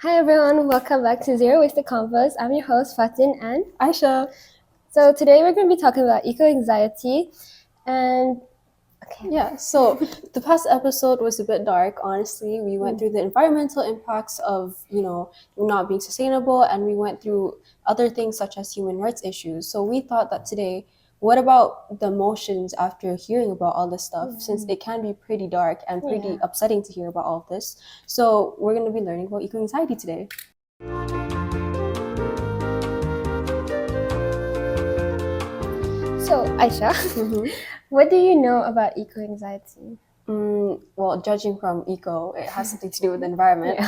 Hi everyone, welcome back to Zero Wasted Convos. I'm your host Faatin and Aiesha. So today we're going to be talking about eco-anxiety and Yeah, so the past episode was a bit dark, honestly. We went through the environmental impacts of, not being sustainable, and we went through other things such as human rights issues. So we thought that today, what about the emotions after hearing about all this stuff, since it can be pretty dark and pretty upsetting to hear about all of this. So we're going to be learning about eco-anxiety today. So Aisha, what do you know about eco-anxiety? Well, judging from eco, it has something to do with the environment.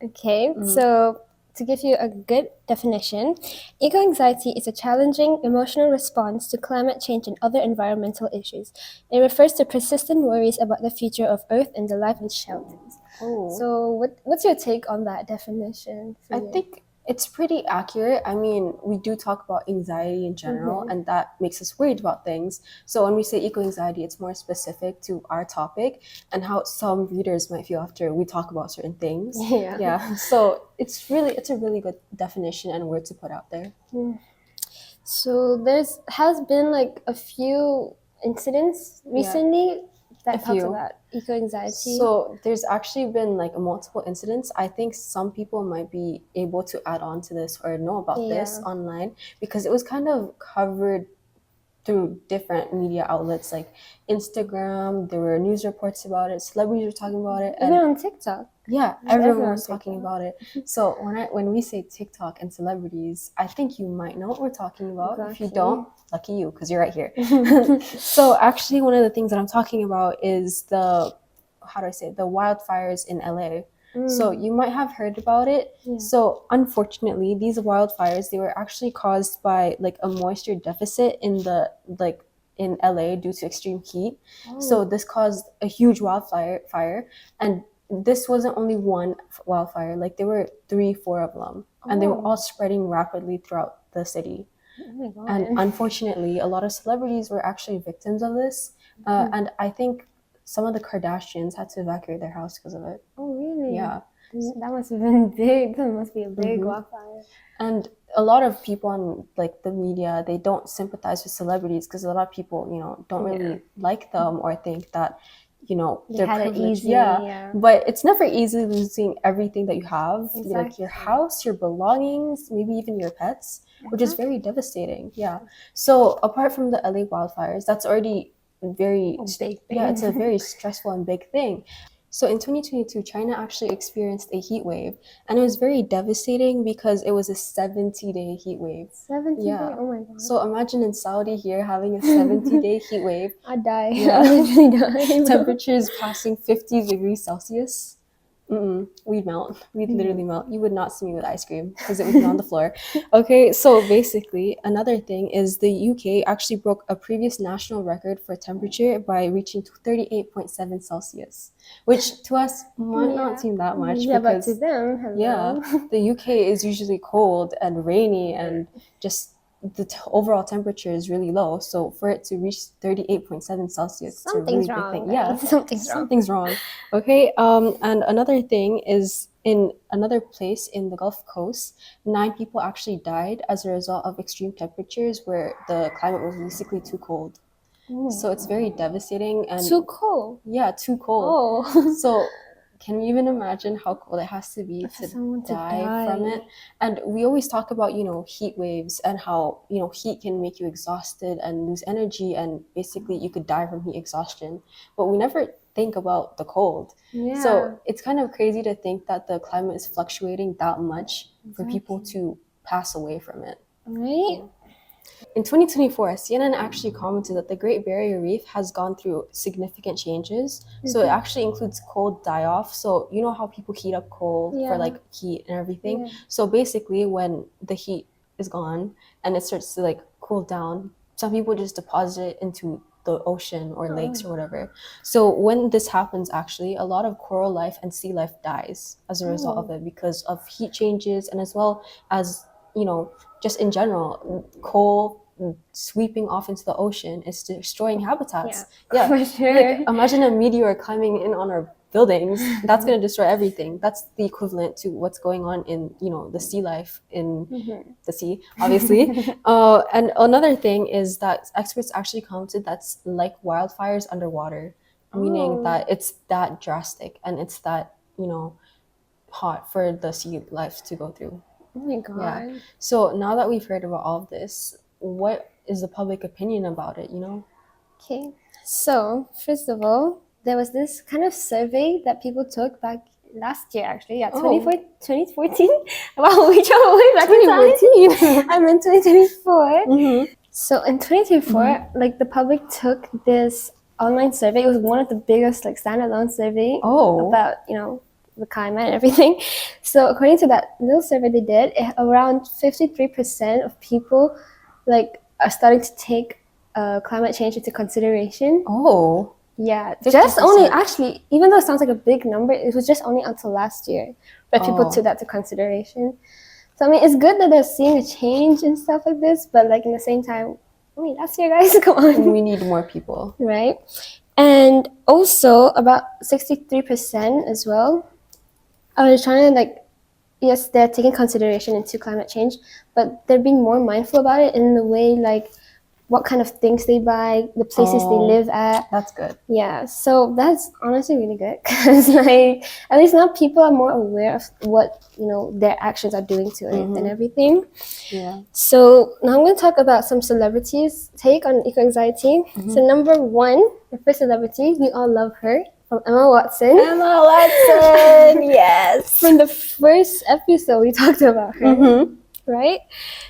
Okay, so to give you a good definition, eco-anxiety is a challenging emotional response to climate change and other environmental issues. It refers to persistent worries about the future of Earth and the life it shelters. So what's your take on that definition? I think it's pretty accurate. I mean, we do talk about anxiety in general, and that makes us worried about things. So when we say eco-anxiety, it's more specific to our topic and how some readers might feel after we talk about certain things. Yeah. So it's a really good definition and word to put out there. So has been like a few incidents recently that talks about eco-anxiety. So there's actually been like multiple incidents. I think some people might be able to add on to this or know about this online because it was kind of covered through different media outlets like Instagram. There were news reports about it. Celebrities were talking about it. Even on TikTok. Yeah, everyone was talking about it. So when we say TikTok and celebrities, I think you might know what we're talking about. If you don't, lucky you, because you're right here. So actually, one of the things that I'm talking about is the wildfires in LA. So you might have heard about it. So unfortunately, these wildfires, they were actually caused by like a moisture deficit in in LA due to extreme heat. So this caused a huge wildfire, and this wasn't only one wildfire. Like there were 3-4 of them, and they were all spreading rapidly throughout the city. And unfortunately, a lot of celebrities were actually victims of this. And I think some of the Kardashians had to evacuate their house because of it. Oh, really? Yeah. That must have been big. That must be a big wildfire. And a lot of people on like the media, they don't sympathize with celebrities because a lot of people, don't really like them or think that, they're privileged. But it's never easy losing everything that you have, like your house, your belongings, maybe even your pets, which is very devastating. Yeah. So apart from the LA wildfires, that's already very big. Yeah, it's a very stressful and big thing. So in 2022, China actually experienced a heat wave, and it was very devastating because it was a 70-day heat wave. 70 days? Oh my god. So imagine in Saudi here having a 70-day heat wave. I'd die. I'd literally die. Temperatures passing 50 degrees Celsius. We'd melt. We'd literally melt. You would not see me with ice cream because it would be on the floor. Okay, so basically, another thing is the UK actually broke a previous national record for temperature by reaching 38.7 Celsius, which to us might not seem that much because but to them, hello. The UK is usually cold and rainy and just the overall temperature is really low. So for it to reach 38.7 Celsius, something's wrong. Big thing. Yeah, something's wrong. Okay. And another thing is in another place in the Gulf Coast, 9 people actually died as a result of extreme temperatures where the climate was basically too cold. So it's very devastating and too cold. Yeah, too cold. So can you even imagine how cold it has to be to die from it? And we always talk about, heat waves and how, heat can make you exhausted and lose energy and basically you could die from heat exhaustion. But we never think about the cold. So it's kind of crazy to think that the climate is fluctuating that much for people to pass away from it. Right? In 2024, CNN actually commented that the Great Barrier Reef has gone through significant changes. So it actually includes cold die-off. So you know how people heat up coal for like heat and everything? So basically when the heat is gone and it starts to like cool down, some people just deposit it into the ocean or lakes or whatever. So when this happens, actually, a lot of coral life and sea life dies as a result of it because of heat changes and as well as, just in general, coal sweeping off into the ocean is destroying habitats. For sure. Like, imagine a meteor climbing in on our buildings, that's going to destroy everything. That's the equivalent to what's going on in, you know, the sea life in the sea, obviously. And another thing is that experts actually commented that's like wildfires underwater, meaning that it's that drastic and it's that, you know, hot for the sea life to go through. Oh my god. Yeah. So now that we've heard about all of this, what is the public opinion about it, you know? Okay, so first of all, there was this kind of survey that people took back last year, actually. Yeah, 2014. Wow, we traveled way back in time. I meant 2024. So in 2024, like the public took this online survey. It was one of the biggest like standalone survey about, you know, the climate and everything. So according to that little survey they did, around 53% of people like are starting to take climate change into consideration. Yeah, 50%. Just only, actually, even though it sounds like a big number, it was just only until last year that people took that to consideration. So I mean, it's good that they're seeing a change and stuff like this, but like in the same time, I mean, last year, guys, come on. We need more people, right? And also about 63% as well. I was trying to like, yes, they're taking consideration into climate change, but they're being more mindful about it in the way like what kind of things they buy, the places they live at. That's good. Yeah, so that's honestly really good because like at least now people are more aware of what, you know, their actions are doing to it and everything. Yeah. So now I'm going to talk about some celebrities' take on eco-anxiety. So number one, the first celebrity, we all love her, from Emma Watson. Emma Watson, yes. From the first episode, we talked about her. Right?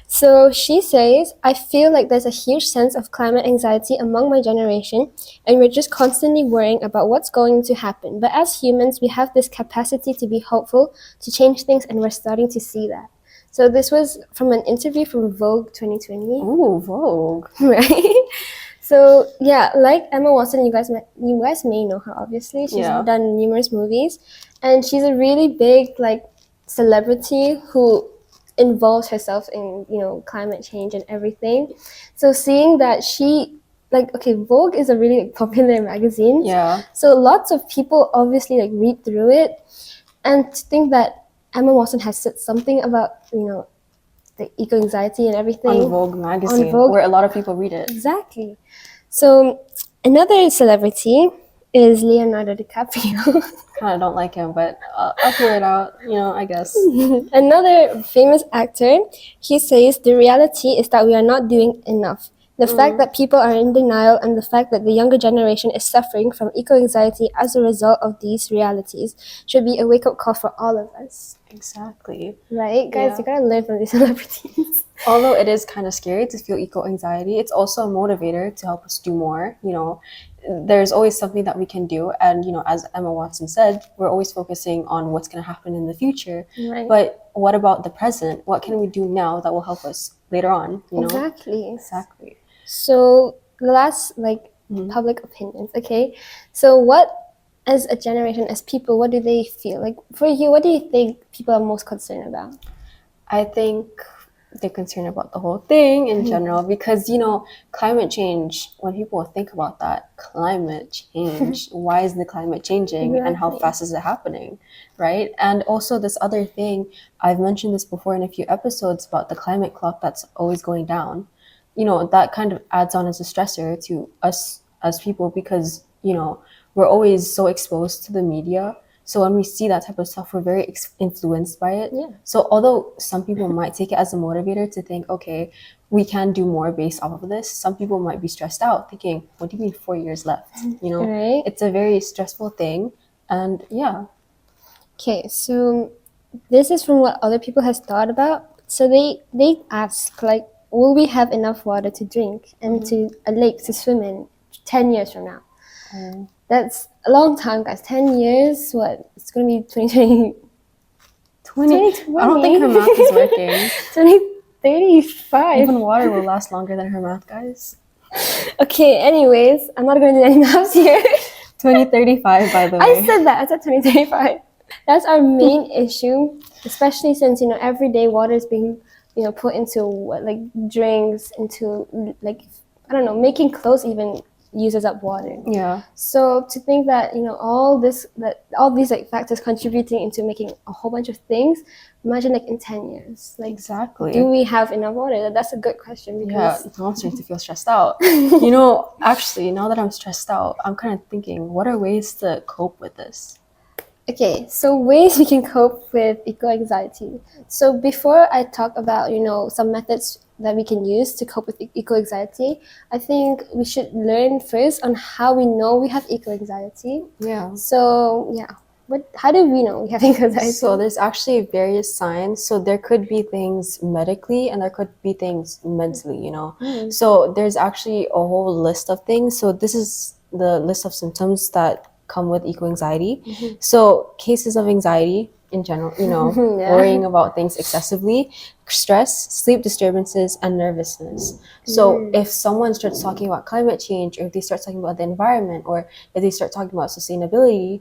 So she says, I feel like there's a huge sense of climate anxiety among my generation, and we're just constantly worrying about what's going to happen. But as humans, we have this capacity to be hopeful, to change things, and we're starting to see that. So this was from an interview from Vogue 2020. Ooh, Vogue. Right? So yeah, like Emma Watson, you guys may know her, obviously. She's done numerous movies, and she's a really big like celebrity who involves herself in, you know, climate change and everything. So seeing that she like, okay, Vogue is a really like, popular magazine. Yeah. So lots of people obviously like read through it, and to think that Emma Watson has said something about, you know, the eco-anxiety and everything on Vogue magazine, where a lot of people read it. Exactly. So another celebrity is Leonardo DiCaprio. Kind of don't like him, but I'll hear it out, you know, I guess. Another famous actor, he says the reality is that we are not doing enough. The fact that people are in denial and the fact that the younger generation is suffering from eco-anxiety as a result of these realities should be a wake-up call for all of us. Exactly. Right? Guys, you gotta learn from these celebrities. Although it is kind of scary to feel eco-anxiety, it's also a motivator to help us do more, you know. There's always something that we can do, and you know, as Emma Watson said, we're always focusing on what's going to happen in the future, but what about the present? What can we do now that will help us later on, you know? Exactly. So the last like public opinions, okay? So what, as a generation, as people, what do they feel? Like for you, what do you think people are most concerned about? I think they're concerned about the whole thing in general because, you know, climate change, when people think about that, climate change, why is the climate changing and how fast is it happening, right? And also this other thing, I've mentioned this before in a few episodes about the climate clock that's always going down. You know, that kind of adds on as a stressor to us as people because, you know, we're always so exposed to the media. So when we see that type of stuff, we're very influenced by it. So although some people might take it as a motivator to think, okay, we can do more based off of this, some people might be stressed out thinking, what do you mean 4 years left? You know, it's a very stressful thing. And yeah. Okay, so this is from what other people has thought about. So they ask, like, will we have enough water to drink and to a lake to swim in 10 years from now? That's a long time, guys. 10 years, what? It's going to be 2020. 2020. I don't think her math is working. 2035. Even water will last longer than her math, guys. Okay, anyways, I'm not going to do any math here. 2035, by the way. I said that. I said 2035. That's our main issue, especially since, you know, every day water is being, you know, put into like drinks, into like, I don't know, making clothes even. uses up water. Yeah. So to think that all these like factors contributing into making a whole bunch of things, imagine like in 10 years, like exactly, do we have enough water? That's a good question because now I'm starting to feel stressed out. Actually, now that I'm stressed out, I'm kind of thinking, what are ways to cope with this? Okay, so ways we can cope with eco-anxiety. So before I talk about, some methods that we can use to cope with eco-anxiety, I think we should learn first on how we know we have eco-anxiety. Yeah. So, yeah. How do we know we have eco-anxiety? So there's actually various signs. So there could be things medically and there could be things mentally, So there's actually a whole list of things. So this is the list of symptoms that come with eco-anxiety. So cases of anxiety in general, Yeah. worrying about things excessively, stress, sleep disturbances, and nervousness. So if someone starts talking about climate change, or if they start talking about the environment, or if they start talking about sustainability,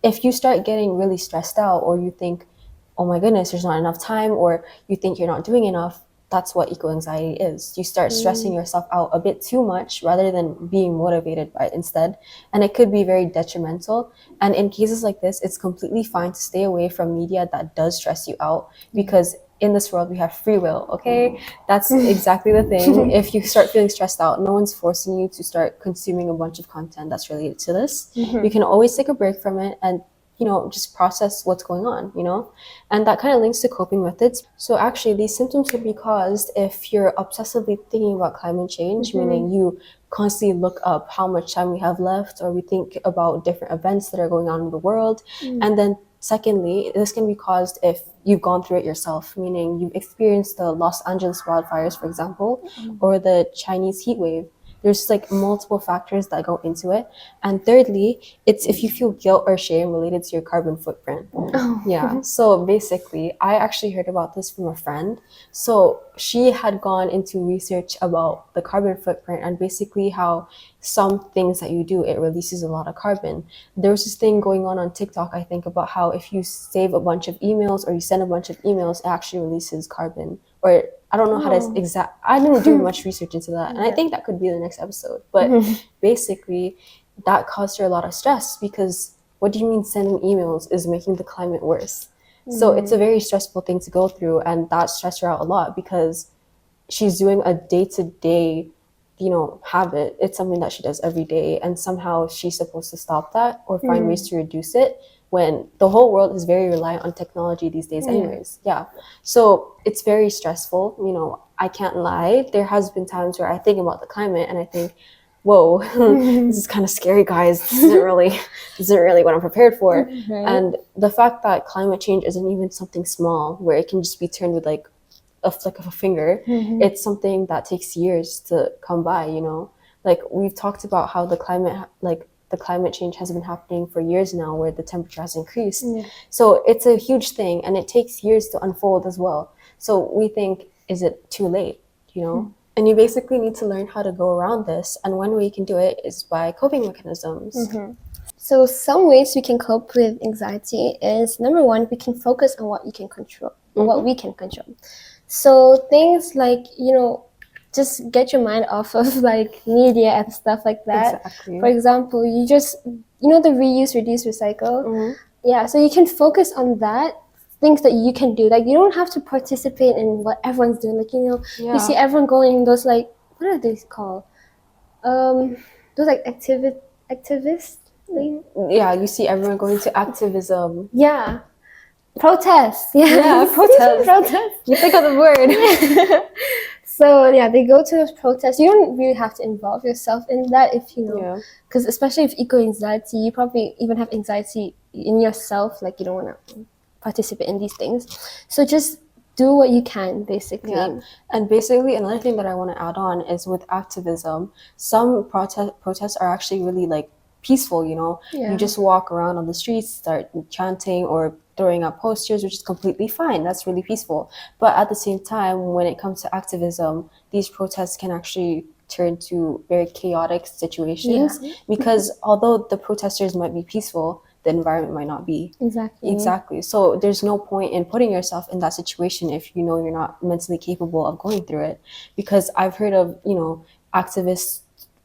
if you start getting really stressed out, or you think, oh my goodness, there's not enough time, or you think you're not doing enough, that's what eco-anxiety is. You start stressing yourself out a bit too much rather than being motivated by it instead. And it could be very detrimental. And in cases like this, it's completely fine to stay away from media that does stress you out, because in this world, we have free will, okay? That's exactly the thing. If you start feeling stressed out, no one's forcing you to start consuming a bunch of content that's related to this. You can always take a break from it and just process what's going on, and that kind of links to coping methods. So actually, these symptoms could be caused if you're obsessively thinking about climate change, meaning you constantly look up how much time we have left, or we think about different events that are going on in the world. And then secondly, this can be caused if you've gone through it yourself, meaning you've experienced the Los Angeles wildfires, for example, or the Chinese heat wave. There's like multiple factors that go into it. And thirdly, it's if you feel guilt or shame related to your carbon footprint. Yeah. So basically, I actually heard about this from a friend. So she had gone into research about the carbon footprint and basically how some things that you do, it releases a lot of carbon. There was this thing going on TikTok, I think, about how if you save a bunch of emails or you send a bunch of emails, it actually releases carbon. Or I don't know how to I didn't do much research into that. And I think that could be the next episode. But basically, that caused her a lot of stress, because what do you mean sending emails is making the climate worse? So it's a very stressful thing to go through, and that stressed her out a lot because she's doing a day-to-day, habit. It's something that she does every day, and somehow she's supposed to stop that or find ways to reduce it, when the whole world is very reliant on technology these days anyways. Yeah. So it's very stressful. I can't lie. There has been times where I think about the climate and I think, whoa, this is kind of scary, guys. This isn't really what I'm prepared for. Right. And the fact that climate change isn't even something small where it can just be turned with like a flick of a finger. It's something that takes years to come by, Like we've talked about how the climate change has been happening for years now, where the temperature has increased. So it's a huge thing and it takes years to unfold as well. So we think, is it too late, And you basically need to learn how to go around this. And one way you can do it is by coping mechanisms. So some ways we can cope with anxiety is, number one, we can focus on what you can control, what we can control. So things like, just get your mind off of like media and stuff like that. Exactly. For example, you just, the reuse, reduce, recycle. Yeah, so you can focus on that, things that you can do. Like you don't have to participate in what everyone's doing. Like, you see everyone going those like, what are these called? Those like activists. Yeah, you see everyone going to activism. Yeah. Protests. Yeah, protest. You think of the word. So yeah, they go to those protests. You don't really have to involve yourself in that if because especially if eco-anxiety, you probably even have anxiety in yourself, like you don't want to participate in these things. So just do what you can, basically. Yeah. And basically, another thing that I want to add on is with activism, some protests are actually really like peaceful, You just walk around on the streets, start chanting or throwing up posters, which is completely fine. That's really peaceful. But at the same time, when it comes to activism, these protests can actually turn to very chaotic situations, because although the protesters might be peaceful, the environment might not be. Exactly. So there's no point in putting yourself in that situation if you know you're not mentally capable of going through it. Because I've heard of, activists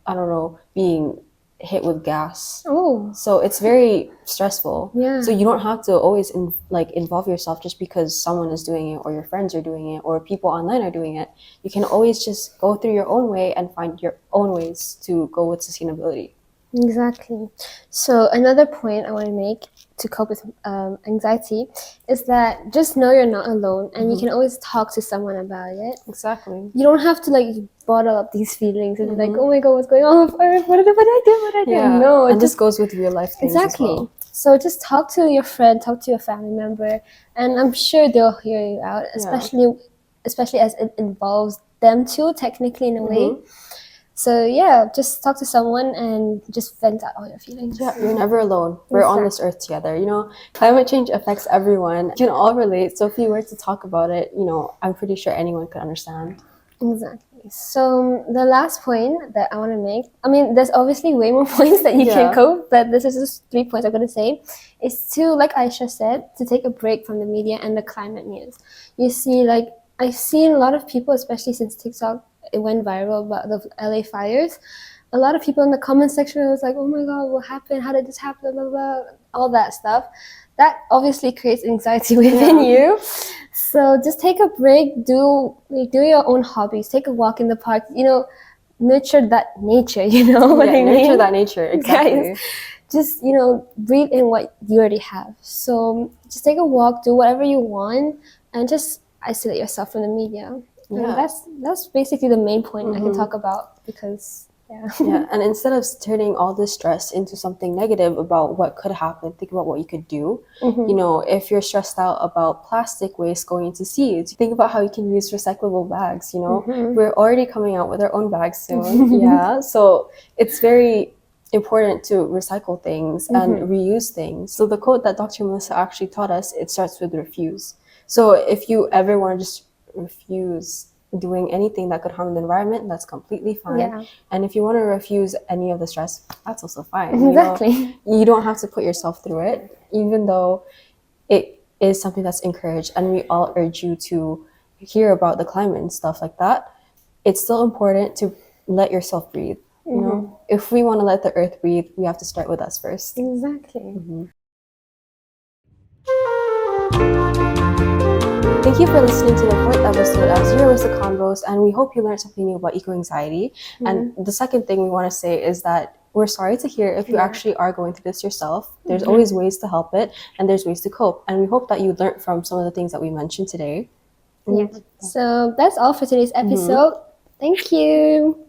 I don't know, being hit with gas. Oh. So it's very stressful. Yeah. So you don't have to always involve yourself just because someone is doing it or your friends are doing it or people online are doing it. You can always just go through your own way and find your own ways to go with sustainability. Exactly. So another point I want to make to cope with anxiety is that just know you're not alone, and you can always talk to someone about it. Exactly. You don't have to like bottle up these feelings and be like, oh my god, what's going on with Earth? What did I do? Yeah. No, and this goes with real life things exactly. as well. So just talk to your friend, talk to your family member, and I'm sure they'll hear you out, especially as it involves them too, technically in a way. So yeah, just talk to someone and just vent out all your feelings. Yeah, you're never alone. We're on this earth together. You know, climate change affects everyone. You can all relate. So if you were to talk about it, you know, I'm pretty sure anyone could understand. Exactly. So the last point that I want to make, I mean, there's obviously way more points that you can cope, but this is just 3 points I'm going to say, is to, like Aiesha said, to take a break from the media and the climate news. You see, like, I've seen a lot of people, especially since TikTok, it went viral about the LA fires. A lot of people in the comment section was like, oh my god, what happened? How did this happen? Blah, blah, blah. All that stuff. That obviously creates anxiety within you. So just take a break, do your own hobbies, take a walk in the park, you know, nurture that nature, you know what I mean? Nurture that nature, exactly. Guys, just, you know, breathe in what you already have. So just take a walk, do whatever you want, and just isolate yourself from the media. And that's basically the main point I can talk about, because and instead of turning all this stress into something negative about what could happen, think about what you could do. You know, if you're stressed out about plastic waste going into seas, think about how you can use recyclable bags. You know, we're already coming out with our own bags soon. So it's very important to recycle things and reuse things. So the quote that Dr. Melissa actually taught us, it starts with refuse. So if you ever want to just refuse doing anything that could harm the environment, that's completely fine. And if you want to refuse any of the stress, that's also fine. Exactly. You know, you don't have to put yourself through it, even though it is something that's encouraged, and we all urge you to hear about the climate and stuff like that. It's still important to let yourself breathe. You know, if we want to let the earth breathe, we have to start with us first. Exactly. Thank you for listening to the 4th episode of Zero Waste Convos, and we hope you learned something new about eco-anxiety. And the second thing we want to say is that we're sorry to hear if you actually are going through this yourself. There's always ways to help it, and there's ways to cope. And we hope that you learned from some of the things that we mentioned today. So that's all for today's episode. Thank you.